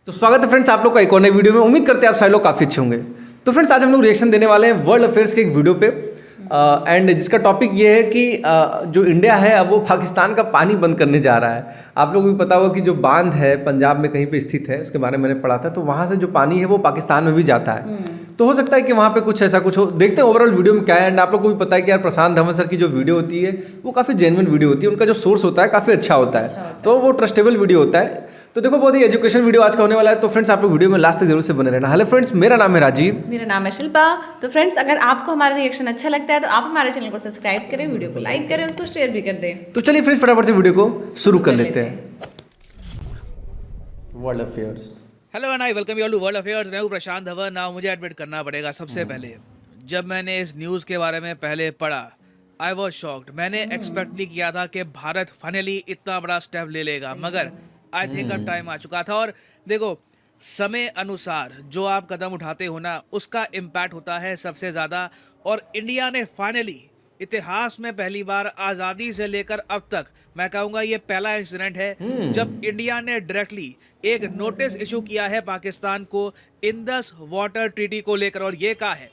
तो स्वागत है फ्रेंड्स आप लोग का एक और नई वीडियो में। उम्मीद करते हैं आप सारे लोग काफ़ी अच्छे होंगे। तो फ्रेंड्स आज हम लोग रिएक्शन देने वाले हैं वर्ल्ड अफेयर्स के एक वीडियो पे एंड जिसका टॉपिक ये है कि जो इंडिया है अब वो पाकिस्तान का पानी बंद करने जा रहा है। आप लोगों को भी पता होगा कि जो बांध है पंजाब में कहीं पे स्थित है, उसके बारे में मैंने पढ़ा था। तो वहाँ से जो पानी है वो पाकिस्तान में भी जाता है। तो हो सकता है कि वहाँ पे कुछ ऐसा कुछ हो। देखते हैं ओवरऑल वीडियो में क्या है। एंड आप लोग को भी पता है कि यार प्रशांत धवन सर की जो वीडियो होती है वो काफ़ी जेन्युइन वीडियो होती है। उनका जो सोर्स होता है काफ़ी अच्छा होता है, तो वो ट्रस्टेबल वीडियो होता है। तो देखो बहुत ही एजुकेशन वीडियो आज का होने वाला है। तो फ्रेंड्स आप लोग वीडियो में लास्ट तक जरूर से बने रहना। हेलो फ्रेंड्स, मेरा नाम है राजीव। मेरा नाम है शिल्पा। तो फ्रेंड्स अगर आपको हमारा रिएक्शन अच्छा लगता है तो आप हमारे चैनल को सब्सक्राइब करें, वीडियो को लाइक करें, उसको शेयर भी कर दें। तो चलिए फ्रेंड्स फटाफट से वीडियो को शुरू कर लेते हैं। World affairs. Hello and I welcome you all to world affairs. मैं हूँ प्रशांत धवन। नाउ मुझे एडमिट करना पड़ेगा सबसे पहले, जब मैंने इस न्यूज़ के बारे में पहले पढ़ा आई वॉज शॉक्ड। मैंने एक्सपेक्ट नहीं किया था कि भारत फाइनली इतना बड़ा स्टेप ले लेगा, मगर आई थिंक अब टाइम आ चुका था। और देखो समय अनुसार जो आप कदम उठाते हो ना, उसका इम्पैक्ट होता है सबसे ज़्यादा। और इंडिया ने फाइनली इतिहास में पहली बार आज़ादी से लेकर अब तक, मैं कहूँगा ये पहला इंसिडेंट है जब इंडिया ने डायरेक्टली एक नोटिस इशू किया है पाकिस्तान को इंडस वाटर ट्रीटी को लेकर, और ये कहा है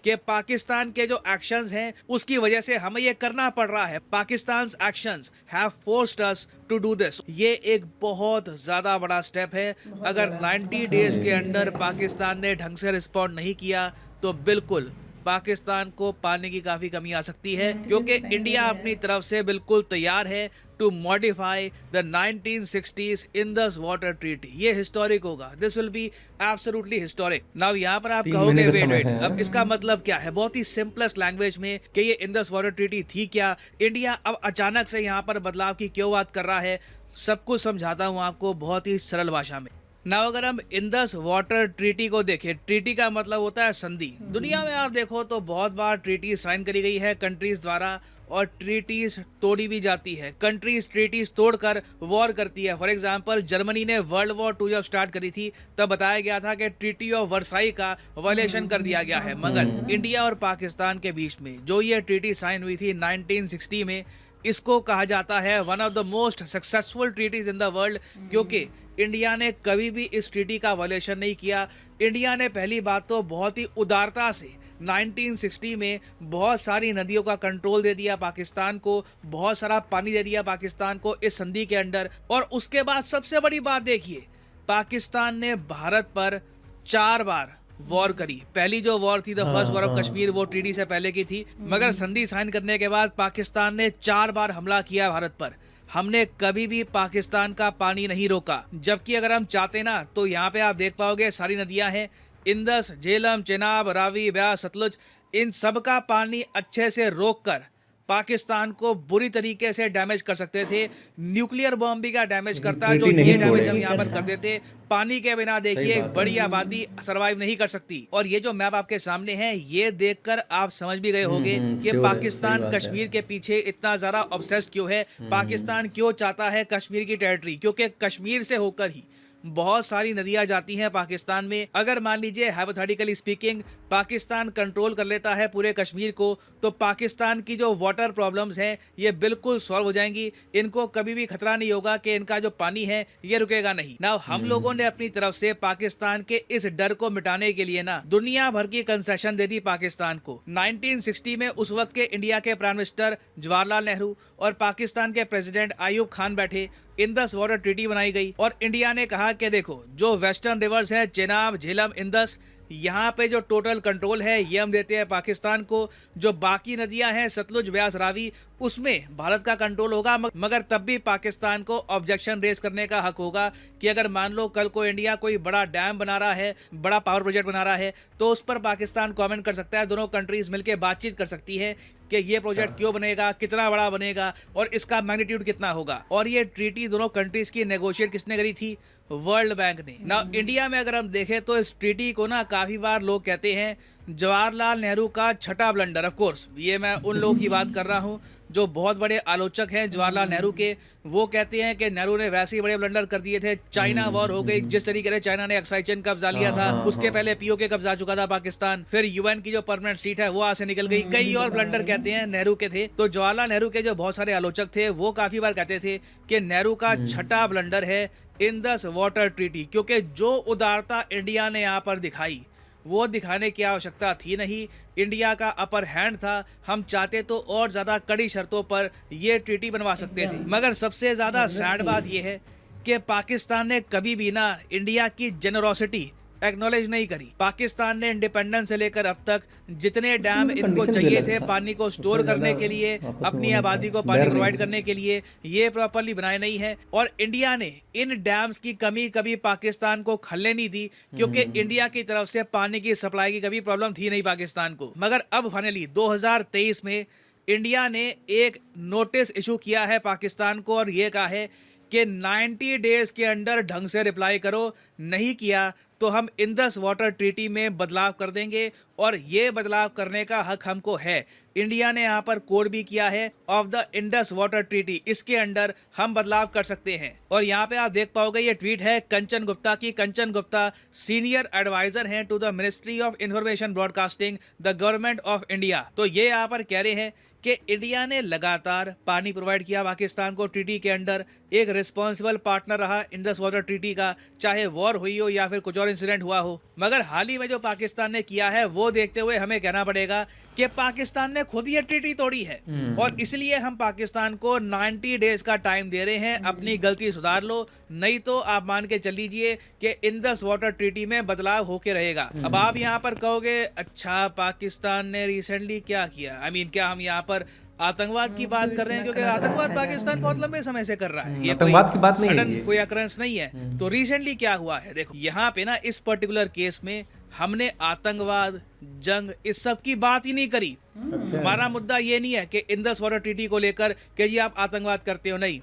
कि पाकिस्तान के जो एक्शंस हैं उसकी वजह से हमें ये करना पड़ रहा है। Pakistan actions have forced us to do this. ये एक बहुत ज़्यादा बड़ा स्टेप है। अगर 90 डेज के अंदर पाकिस्तान ने ढंग से रिस्पॉन्ड नहीं किया तो बिल्कुल पाकिस्तान को पानी की काफ़ी कमी आ सकती है, क्योंकि इंडिया अपनी तरफ से बिल्कुल तैयार है to modify the 1960s Indus water treaty. ये हिस्टोरिक होगा, this will be absolutely historic. Now यहाँ पर आप कहोगे वेट, अब इसका मतलब क्या है? बहुत ही सिंपलेस्ट लैंग्वेज में कि ये इंडस वाटर ट्रीटी थी क्या, इंडिया अब अचानक से यहाँ पर बदलाव की क्यों बात कर रहा है, सब कुछ समझाता हूँ आपको बहुत ही सरल भाषा में। ना अगर हम इंडस वाटर ट्रीटी को देखें, ट्रीटी का मतलब होता है संधि। दुनिया में आप देखो तो बहुत बार ट्रीटी साइन करी गई है कंट्रीज द्वारा, और ट्रीटीज तोड़ी भी जाती है। कंट्रीज ट्रीटीज तोड़कर वॉर करती है। फॉर एग्जांपल जर्मनी ने वर्ल्ड वॉर 2 जब स्टार्ट करी थी तब बताया गया था कि ट्रीटी ऑफ वर्साई का वायलेशन कर दिया गया है। मगर इंडिया और पाकिस्तान के बीच में जो ये ट्रीटी साइन हुई थी 1960 में, इसको कहा जाता है one of the most successful treaties in the world, क्योंकि इंडिया ने कभी भी इस ट्रीटी का वायलेशन नहीं किया। इंडिया ने पहली बात तो बहुत ही उदारता से 1960 में बहुत सारी नदियों का कंट्रोल दे दिया पाकिस्तान को, बहुत सारा पानी दे दिया पाकिस्तान को इस संधि के अंदर। और उसके बाद सबसे बड़ी बात देखिए, पाकिस्तान ने भारत पर 4 बार वॉर करी। पहली जो वॉर थी the first war of Kashmir, वो ट्रीटी से पहले की थी। मगर संधि साइन करने के बाद पाकिस्तान ने 4 बार हमला किया भारत पर। हमने कभी भी पाकिस्तान का पानी नहीं रोका, जबकि अगर हम चाहते ना तो यहाँ पे आप देख पाओगे सारी नदियाँ हैं, इंदस, झेलम, चेनाब, रावी, ब्यास, सतलुज, इन सब का पानी अच्छे से रोककर पाकिस्तान को बुरी तरीके से डैमेज कर सकते थे। न्यूक्लियर बॉम्ब भी का डैमेज करता है, जो ये डैमेज हम यहाँ पर कर देते। पानी के बिना देखिए बड़ी आबादी सरवाइव नहीं कर सकती। और ये जो मैप आपके सामने है, ये देखकर आप समझ भी गए होंगे कि पाकिस्तान कश्मीर के पीछे इतना ज़्यादा ऑब्सेस्ड क्यों है। पाकिस्तान क्यों चाहता है कश्मीर की टेरिटरी, क्योंकि कश्मीर से होकर ही बहुत सारी नदियां जाती हैं पाकिस्तान में। अगर मान लीजिए हाइपोथेटिकली स्पीकिंग पाकिस्तान कंट्रोल कर लेता है पूरे कश्मीर को, तो पाकिस्तान की जो वाटर प्रॉब्लम्स हैं ये बिल्कुल सॉल्व हो जाएंगी। इनको कभी भी खतरा नहीं होगा कि इनका जो पानी है ये रुकेगा नहीं। ना हम लोगों ने अपनी तरफ से पाकिस्तान के इस डर को मिटाने के लिए ना दुनिया भर की कंसेशन दे दी पाकिस्तान को। 1960 में उस वक्त के इंडिया के प्राइम मिनिस्टर जवाहरलाल नेहरू और पाकिस्तान के प्रेसिडेंट आयूब खान बैठे, इंडस वाटर ट्रीटी बनाई गई। और इंडिया ने कहा कि देखो जो वेस्टर्न रिवर्स है चेनाब, झेलम, इंडस, यहाँ पे जो टोटल कंट्रोल है ये हम देते हैं पाकिस्तान को। जो बाकी नदियां हैं सतलुज, ब्यास, रावी, उसमें भारत का कंट्रोल होगा। मगर तब भी पाकिस्तान को ऑब्जेक्शन रेज करने का हक होगा कि अगर मान लो कल को इंडिया कोई बड़ा डैम बना रहा है, बड़ा पावर प्रोजेक्ट बना रहा है, तो उस पर पाकिस्तान कमेंट कर सकता है। दोनों कंट्रीज मिलकर बातचीत कर सकती है कि ये प्रोजेक्ट क्यों बनेगा, कितना बड़ा बनेगा और इसका मैग्नीट्यूड कितना होगा। और ये ट्रीटी दोनों कंट्रीज की नेगोशिएट किसने करी थी? वर्ल्ड बैंक ने। ना इंडिया में अगर हम देखें तो इस ट्रीटी को ना काफ़ी बार लोग कहते हैं जवाहरलाल नेहरू का छठा ब्लंडर। ऑफ कोर्स ये मैं उन लोगों की बात कर रहा हूँ जो बहुत बड़े आलोचक हैं जवाहरलाल नेहरू के। वो कहते हैं कि नेहरू ने वैसे ही बड़े ब्लंडर कर दिए थे। चाइना वॉर हो गई, जिस तरीके से चाइना ने अक्साई चीन कब्जा लिया था, उसके पहले पीओके कब्जा चुका था पाकिस्तान, फिर यूएन की जो परमानेंट सीट है वो वहां से निकल गई। कई और ब्लंडर कहते हैं नेहरू के थे। तो जवाहरलाल नेहरू के जो बहुत सारे आलोचक थे वो काफी बार कहते थे कि नेहरू का छठा ब्लंडर है इंडस वाटर ट्रीटी, क्योंकि जो उदारता इंडिया ने यहाँ पर दिखाई वो दिखाने की आवश्यकता थी नहीं। इंडिया का अपर हैंड था, हम चाहते तो और ज़्यादा कड़ी शर्तों पर ये ट्रीटी बनवा सकते थे। मगर सबसे ज़्यादा सैड बात यह है कि पाकिस्तान ने कभी भी ना इंडिया की जेनरोसिटी एक्नॉलेज नहीं करी। पाकिस्तान ने इंडिपेंडेंस से लेकर अब तक जितने डैम इनको चाहिए थे पानी को स्टोर करने के लिए, अपनी आबादी को पानी प्रोवाइड करने के लिए, ये प्रॉपर्ली बनाए नहीं है। और इंडिया ने इन डैम्स की कमी कभी पाकिस्तान को खलने नहीं दी, क्योंकि इंडिया की तरफ से पानी की सप्लाई की कभी प्रॉब्लम थी नहीं पाकिस्तान को। मगर अब फाइनली 2023 में इंडिया ने एक नोटिस इशू किया है पाकिस्तान को और ये कहा है कि 90 डेज के अंदर ढंग से रिप्लाई करो, नहीं किया तो हम इंडस वाटर ट्रीटी में बदलाव कर देंगे। और ये बदलाव करने का हक हमको है। इंडिया ने यहाँ पर कोड भी किया है of the Indus water treaty, इसके अंडर हम बदलाव कर सकते हैं। और यहाँ पे आप देख पाओगे ये ट्वीट है कंचन गुप्ता की। कंचन गुप्ता सीनियर एडवाइजर हैं to the ministry of information broadcasting, the government of India. तो ये यहाँ पर कह रहे हैं कि इंडिया ने लगातार पानी प्रोवाइड किया पाकिस्तान को ट्रीटी के अंडर, एक रिस्पॉन्सिबल पार्टनर रहा इंडस वाटर ट्रीटी का, चाहे वॉर हुई हो या फिर कुछ और इंसिडेंट हुआ हो। मगर हाल ही में जो पाकिस्तान ने किया है वो देखते हुए हमें कहना पड़ेगा कि पाकिस्तान ने खुद ये ट्रीटी तोड़ी है। और इसलिए हम पाकिस्तान को 90 डेज का टाइम दे रहे हैं, अपनी गलती सुधार लो, नहीं तो आप मान के चल लीजिए कि इंडस वाटर ट्रीटी में बदलाव होके रहेगा। अब आप यहाँ पर कहोगे अच्छा पाकिस्तान ने रिसेंटली क्या किया, क्या हम यहाँ पर आतंकवाद की बात कर रहे हैं, क्योंकि आतंकवाद पाकिस्तान बहुत लंबे समय से कर रहा है, ये आतंकवाद की बात नहीं है, सडन कोई अकरेंस नहीं है। तो रिसेंटली क्या हुआ है, देखो यहाँ पे ना इस पर्टिकुलर केस में हमने आतंकवाद, जंग, इस सब की बात ही नहीं करी। हमारा मुद्दा ये नहीं है कि इंडस वाटर ट्रीटी को लेकर कि जी आप आतंकवाद करते हो, नहीं।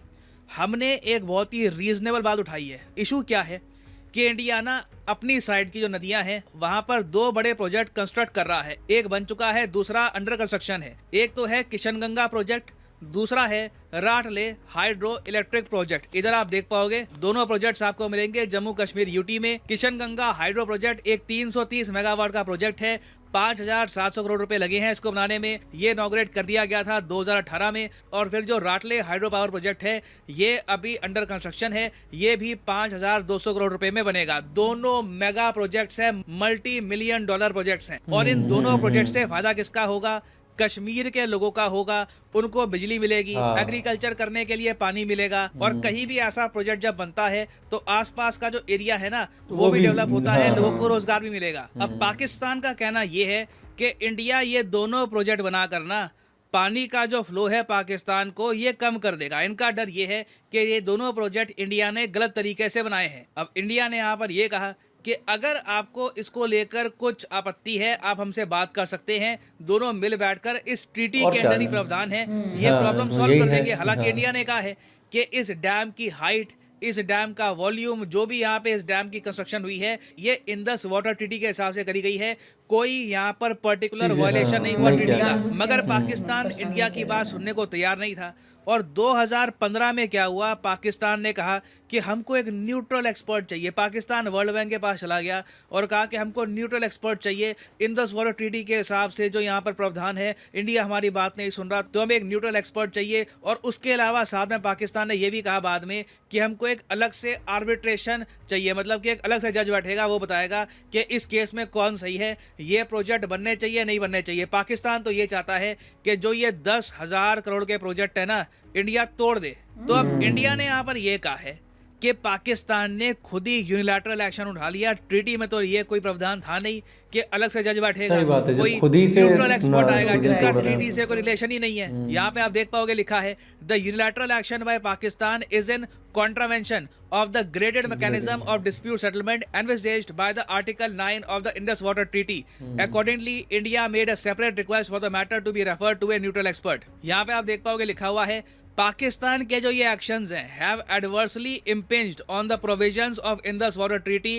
हमने एक बहुत ही रीजनेबल बात उठाई है। इशू क्या है कि इंडिया ना अपनी साइड की जो नदियां हैं वहां पर 2 बड़े प्रोजेक्ट कंस्ट्रक्ट कर रहा है। एक बन चुका है, दूसरा अंडर कंस्ट्रक्शन है। एक तो है किशनगंगा प्रोजेक्ट, दूसरा है राटले हाइड्रो इलेक्ट्रिक प्रोजेक्ट। इधर आप देख पाओगे दोनों प्रोजेक्ट्स आपको मिलेंगे जम्मू कश्मीर यूटी में। किशनगंगा हाइड्रो प्रोजेक्ट एक 330 मेगावाट का प्रोजेक्ट है, 5,700 करोड़ रुपए लगे हैं इसको बनाने में। ये इनॉग्रेट कर दिया गया था 2018 में। और फिर जो राटले हाइड्रो पावर प्रोजेक्ट है ये अभी अंडर कंस्ट्रक्शन है, ये भी 5,200 करोड़ रुपए में बनेगा। दोनों मेगा प्रोजेक्ट्स हैं, मल्टी मिलियन डॉलर प्रोजेक्ट्स हैं। और इन दोनों प्रोजेक्ट से फायदा किसका होगा? कश्मीर के लोगों का होगा, उनको बिजली मिलेगी, एग्रीकल्चर करने के लिए पानी मिलेगा। और कहीं भी ऐसा प्रोजेक्ट जब बनता है तो आसपास का जो एरिया है ना वो भी डेवलप होता है, लोगों को रोजगार भी मिलेगा। अब पाकिस्तान का कहना ये है कि इंडिया ये दोनों प्रोजेक्ट बना करना पानी का जो फ्लो है पाकिस्तान को ये कम कर देगा। इनका डर ये है कि ये दोनों प्रोजेक्ट इंडिया ने गलत तरीके से बनाए हैं। अब इंडिया ने यहाँ पर ये कहा कि अगर आपको इसको लेकर कुछ आपत्ति है आप हमसे बात कर सकते हैं, दोनों मिल बैठकर इस ट्रीटी के अंदर ही प्रावधान है ये प्रॉब्लम सॉल्व कर देंगे। हालांकि इंडिया ने कहा है कि इस डैम की हाइट, इस डैम का वॉल्यूम, जो भी यहाँ पे इस डैम की कंस्ट्रक्शन हुई है ये इंडस वाटर ट्रीटी के हिसाब से करी गई है, कोई यहाँ पर पर्टिकुलर वायलेशन नहीं हुआ ट्रीटी का। मगर पाकिस्तान इंडिया की बात सुनने को तैयार नहीं था। और 2015 में क्या हुआ, पाकिस्तान ने कहा कि हमको एक न्यूट्रल एक्सपर्ट चाहिए। पाकिस्तान वर्ल्ड बैंक के पास चला गया और कहा कि हमको न्यूट्रल एक्सपर्ट चाहिए इंडस वाटर ट्रीटी के हिसाब से जो यहाँ पर प्रावधान है, इंडिया हमारी बात नहीं सुन रहा, तो हमें एक न्यूट्रल एक्सपर्ट चाहिए। और उसके अलावा साथ में पाकिस्तान ने यह भी कहा बाद में कि हमको एक अलग से आर्बिट्रेशन चाहिए, मतलब कि एक अलग से जज बैठेगा, वो बताएगा कि इस केस में कौन सही है, ये प्रोजेक्ट बनने चाहिए नहीं बनने चाहिए। पाकिस्तान तो ये चाहता है कि जो ये 10,000 करोड़ के प्रोजेक्ट है ना इंडिया तोड़ दे। तो अब इंडिया ने यहाँ पर यह कहा है कि पाकिस्तान ने खुद ही यूनिलैटरल एक्शन उठा लिया। ट्रीटी में तो ये कोई प्रावधान था नहीं कि अलग से जज बैठेगा, कोई न्यूट्रल एक्सपर्ट आएगा जिसका ट्रीटी से कोई रिलेशन ही नहीं है। यहाँ पे आप देख पाओगे लिखा है the unilateral action by Pakistan is in contravention of the graded mechanism of dispute settlement envisaged by the Article 9 of the Indus Water Treaty. Accordingly, India made a separate request for the matter to be referred to a neutral expert. यहाँ पे आप देख पाओगे लिखा हुआ है पाकिस्तान के जो ये एक्शंस हैं have adversely impinged on the provisions of Indus Water Treaty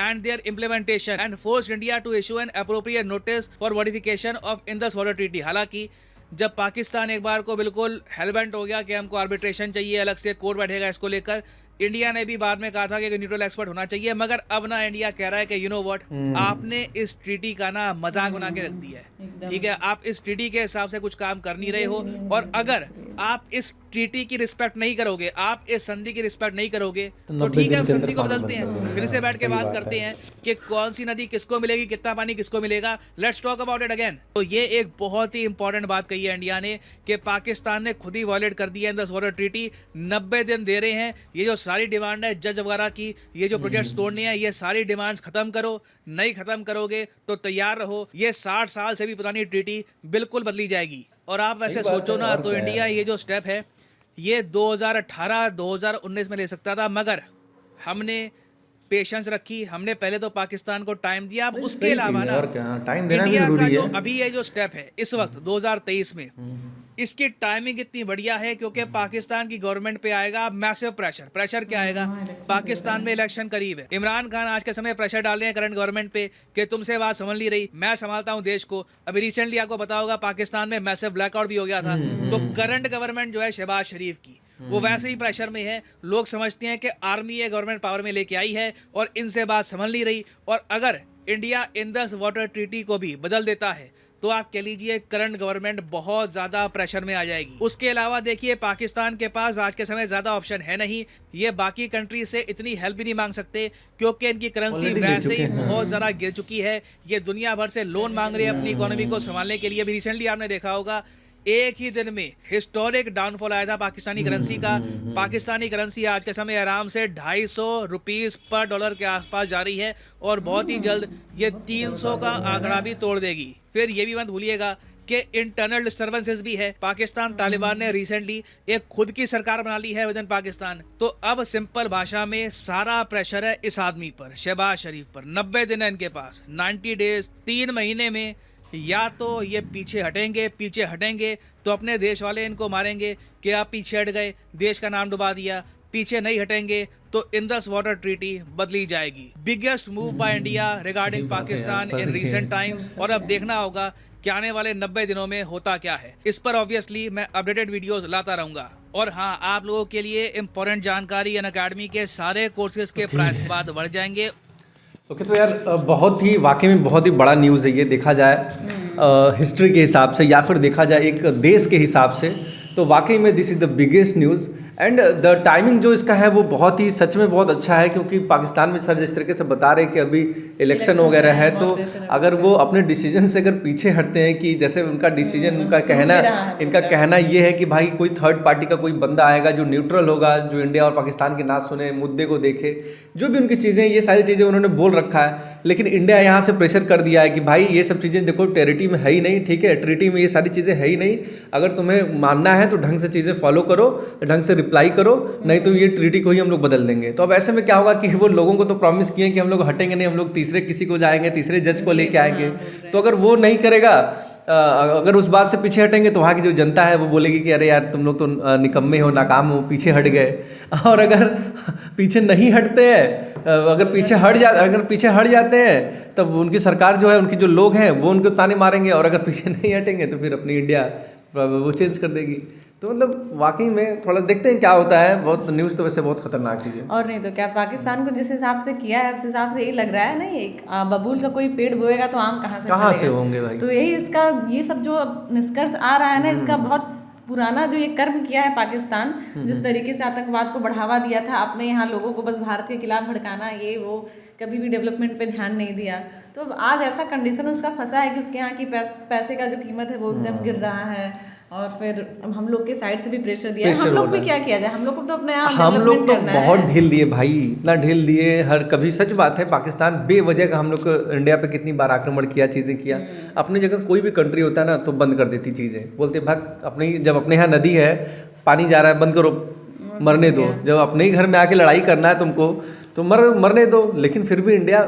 and their implementation and forced India to issue an appropriate notice for modification of Indus Water Treaty. हालांकि जब पाकिस्तान एक बार को बिल्कुल हेलबेंट हो गया कि हमको आर्बिट्रेशन चाहिए, अलग से कोर्ट बैठेगा इसको लेकर, इंडिया ने भी बाद में कहा था कि न्यूट्रल एक्सपर्ट होना चाहिए। मगर अब ना इंडिया कह रहा है कि यू नो व्हाट, आपने इस ट्रीटी का ना मजाक बना के रख दिया है, ठीक है, आप इस ट्रीटी के हिसाब से कुछ काम कर नहीं रहे हो। और अगर आप इस ट्रीटी की रिस्पेक्ट नहीं करोगे, आप इस संधि की रिस्पेक्ट नहीं करोगे, तो 90 ठीक है, दिन हम के अंदर संधि को पानी बदलते बंद कर हैं, देंगे। फिर से बैठ के सही बात बात करते है। हैं कि कौन सी नदी किसको मिलेगी, कितना पानी किसको मिलेगा। Let's talk about it again. तो ये एक बहुत ही इंपॉर्टेंट बात कही है इंडिया ने कि पाकिस्तान ने खुद ही वॉयलेट कर दिया इंडस वाटर ट्रीटी। 90 दिन दे रहे हैं। ये जो सारी डिमांड है जज वगैरह की, ये जो प्रोजेक्ट्स तोड़ने हैं, ये सारी डिमांड्स खत्म करो। नहीं खत्म करोगे तो तैयार रहो, ये 60 साल से भी पुरानी ट्रीटी बिल्कुल बदली जाएगी। और आप वैसे सही बात सोचो है, ना, और तो क्या इंडिया है। ये जो स्टेप है ये 2018-2019 में ले सकता था, मगर हमने पेशेंस रखी। हमने पहले तो पाकिस्तान को टाइम दिया। अब नहीं, उसके सही अलावा चीज़ है, ना, और क्या, टाइम देना भी इंडिया का जरूरी जो है। अभी ये जो स्टेप है इस वक्त 2023 में, इसकी टाइमिंग इतनी बढ़िया है क्योंकि पाकिस्तान की गवर्नमेंट पे आएगा मैसिव प्रेशर। प्रेशर क्या आएगा? पाकिस्तान में इलेक्शन करीब है। इमरान खान आज के समय प्रेशर डाल रहे हैं करंट गवर्नमेंट पे कि तुमसे बात समझ नहीं रही, मैं संभालता हूं देश को। अभी रिसेंटली आपको पता होगा पाकिस्तान में मैसिव ब्लैकआउट भी हो गया था। तो करंट गवर्नमेंट जो है शहबाज शरीफ की, वो वैसे ही प्रेशर में है। लोग समझते हैं कि आर्मी ये गवर्नमेंट पावर में लेके आई है और इनसे बात समझ नहीं रही। और अगर इंडिया इंडस वाटर ट्रीटी को भी बदल देता है तो आप कह लीजिए करंट गवर्नमेंट बहुत ज्यादा प्रेशर में आ जाएगी। उसके अलावा देखिए, पाकिस्तान के पास आज के समय ज्यादा ऑप्शन है नहीं। ये बाकी कंट्री से इतनी हेल्प भी नहीं मांग सकते क्योंकि इनकी करेंसी Already ले वैसे चुके ही हैं। बहुत ज्यादा गिर चुकी है। ये दुनिया भर से लोन मांग रही है अपनी इकोनॉमी को संभालने के लिए। अभी रिसेंटली आपने देखा होगा, एक ही दिन में हिस्टोरिक डाउनफॉल आया था पाकिस्तानी करेंसी का। पाकिस्तानी करेंसी आज के समय आराम से 250 रुपीस पर डॉलर के आसपास जा रही है और बहुत ही जल्द ये 300 का आंकड़ा भी तोड़ देगी। फिर ये भी मत भूलिएगा कि इंटरनल डिस्टर्बेंसेस भी है। पाकिस्तान तालिबान ने रिसेंटली एक खुद की सरकार बना ली है विद इन पाकिस्तान। तो अब सिंपल भाषा में सारा प्रेशर है इस आदमी पर, शहबाज शरीफ पर। 90 दिन है इनके पास, 90 डेज, 3 महीने में या तो ये पीछे हटेंगे तो अपने देश वाले इनको मारेंगे कि आप पीछे हट गए, देश का नाम डुबा दिया। पीछे नहीं हटेंगे तो इंडस वाटर ट्रीटी बदली जाएगी। Biggest move by India regarding Pakistan in recent times. और अब देखना होगा कि आने वाले 90 दिनों में होता क्या है। इस पर ऑब्वियसली मैं अपडेटेड वीडियोस लाता रहूंगा। और हाँ, आप लोगों के लिए इंपॉर्टेंट जानकारी, अनअकैडमी के सारे कोर्सेज के प्राइस बाद बढ़ जाएंगे। ओके, तो यार बहुत ही वाकई में बहुत ही बड़ा न्यूज़ है ये, देखा जाए हिस्ट्री के हिसाब से या फिर देखा जाए एक देश के हिसाब से, तो वाकई में this is the biggest news. And the timing जो इसका है वो बहुत ही सच में बहुत अच्छा है, क्योंकि पाकिस्तान में सर जिस तरीके से बता रहे हैं कि अभी इलेक्शन वगैरह है, तो अगर वो अपने डिसीजन से अगर पीछे हटते हैं कि जैसे उनका डिसीजन, उनका कहना, इनका कहना ये है कि भाई कोई थर्ड पार्टी का कोई बंदा आएगा जो न्यूट्रल होगा, जो इंडिया और पाकिस्तान की ना सुने, मुद्दे को देखे, जो भी उनकी चीज़ें, ये सारी चीज़ें उन्होंने बोल रखा है। लेकिन इंडिया यहाँ से प्रेशर कर दिया है कि भाई ये सब चीज़ें देखो टेरिटरी में है ही नहीं, ठीक है, ट्रीटी में ये सारी चीज़ें है ही नहीं। अगर तुम्हें मानना है तो ढंग से चीज़ें फॉलो करो, ढंग से रिप्लाई करो, नहीं तो ये ट्रीटी को ही हम लोग बदल देंगे। तो अब ऐसे में क्या होगा कि वो लोगों को तो प्रॉमिस किए कि हम लोग हटेंगे नहीं, हम लोग तीसरे किसी को जाएंगे, तीसरे जज को लेके आएंगे। तो अगर वो नहीं करेगा, अगर उस बात से पीछे हटेंगे तो वहाँ की जो जनता है वो बोलेगी कि अरे यार तुम लोग तो निकम्मे हो, नाकाम हो, पीछे हट गए। और अगर पीछे नहीं हटते हैं, अगर पीछे हट जाते हैं तब उनकी सरकार जो है, उनकी जो लोग हैं वो उनको ताने मारेंगे। और अगर पीछे नहीं हटेंगे तो फिर अपनी इंडिया वो चेंज कर देगी। तो मतलब वाकई में थोड़ा देखते हैं क्या होता है। बहुत न्यूज़ तो वैसे बहुत खतरनाक चीज़ है। और नहीं तो क्या, पाकिस्तान को जिस हिसाब से किया है उस हिसाब से यही लग रहा है ना, एक बबूल का कोई पेड़ बोएगा तो आम कहाँ से से होंगे भाई। तो यही इसका, ये सब जो अब निष्कर्ष आ रहा है ना, इसका बहुत पुराना जो ये कर्म किया है पाकिस्तान, जिस तरीके से आतंकवाद को बढ़ावा दिया था, अपने यहाँ लोगों को बस भारत के खिलाफ भड़काना, ये वो, कभी भी डेवलपमेंट पे ध्यान नहीं दिया। तो अब आज ऐसा कंडीशन उसका फंसा है कि उसके यहाँ की पैसे का जो कीमत है वो एकदम गिर रहा है। और फिर अब हम लोग के साइड से भी प्रेशर दिया है। हम लोग भी क्या किया जाए, हम लोग को तो अपने यहाँ हम लोग तो बहुत ढील दिए भाई, इतना ढील दिए। हर कभी सच बात है, पाकिस्तान बेवजह का हम लोग को इंडिया पे कितनी बार आक्रमण किया, चीज़ें किया। अपनी जगह कोई भी कंट्री होता है ना तो बंद कर देती चीज़ें, बोलते भाग अपनी, जब अपने यहाँ नदी है, पानी जा रहा है, बंद करो, मरने दो। जब अपने ही घर में आके लड़ाई करना है तुमको तो मरने दो। लेकिन फिर भी इंडिया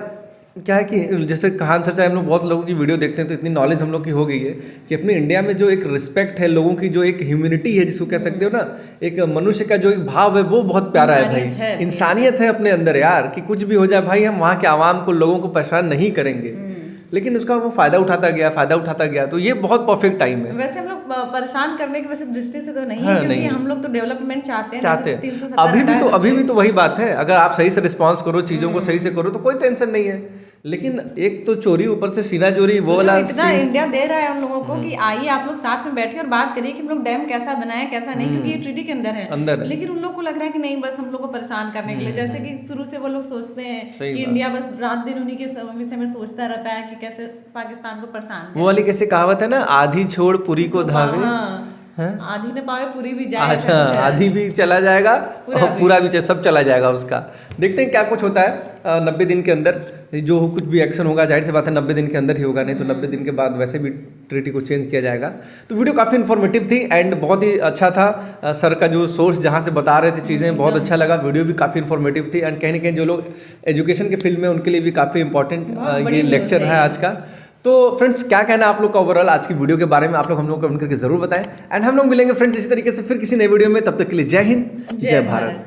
क्या है कि जैसे कहान सर चाहे हम लोग बहुत लोगों की वीडियो देखते हैं तो इतनी नॉलेज हम लोग की हो गई है कि अपने इंडिया में जो एक रिस्पेक्ट है, लोगों की जो एक ह्यूमैनिटी है, जिसको कह सकते हो ना, एक मनुष्य का जो एक भाव है वो बहुत प्यारा है भाई। इंसानियत है अपने अंदर यार, कि कुछ भी हो जाए भाई, हम वहाँ के आवाम को, लोगों को परेशान नहीं करेंगे। लेकिन उसका वो फायदा उठाता गया। तो ये बहुत परफेक्ट टाइम है। वैसे हम लोग परेशान करने की वैसे दृष्टि से तो नहीं है, क्योंकि हम लोग तो डेवलपमेंट चाहते हैं। 370 अभी भी तो वही बात है, अगर आप सही से रिस्पॉन्स करो, चीज़ों को सही से करो तो कोई टेंशन नहीं है। लेकिन एक तो चोरी, ऊपर से सीना चोरी, वो सोचो वाला इतना scene- इंडिया दे रहा है उन लोगों को कि आइए आप लोग साथ में बैठिए और बात करिए कि हम लोग डैम कैसा बनाए कैसा नहीं, क्योंकि ये ट्रीटी के अंदर अंदर है। है। लेकिन उन लोग को लग रहा है कि नहीं, बस हम लोग को परेशान करने के लिए, जैसे कि शुरू से वो लोग सोचते हैं सही कि बात। इंडिया बस रात दिन उन्हीं के विषय में सोचता रहता है कि कैसे पाकिस्तान को परेशान वो वाली कैसे कहावत है ना, आधी छोड़ पूरी को धावे। हाँ, आधी ने पावे पूरी भी जाए, ऐसा अच्छा, कुछ है। आधी भी चला जाएगा पूरा और भी। पूरा भी सब चला जाएगा उसका। देखते हैं क्या कुछ होता है 90 दिन के अंदर, जो कुछ भी एक्शन होगा, जाहिर सी बात है 90 दिन के अंदर ही होगा, नहीं तो 90 दिन के बाद वैसे भी ट्रीटी को चेंज किया जाएगा। तो वीडियो काफ़ी इन्फॉर्मेटिव थी एंड बहुत ही अच्छा था। सर का जो सोर्स जहाँ से बता रहे थे चीज़ें, बहुत अच्छा लगा। वीडियो भी काफ़ी इन्फॉर्मेटिव थी एंड कहीं ना कहीं जो लोग एजुकेशन के फील्ड में, उनके लिए भी काफ़ी इंपॉर्टेंट बहुत बड़ी ये news लेक्चर है है ये। आज का। तो फ्रेंड्स, क्या कहना है आप लोग का ओवरऑल आज की वीडियो के बारे में, आप लोग हम लोग कमेंट करके जरूर बताएं एंड हम लोग मिलेंगे फ्रेंड्स इसी तरीके से फिर किसी नए वीडियो में। तब तक के लिए जय हिंद, जय भारत।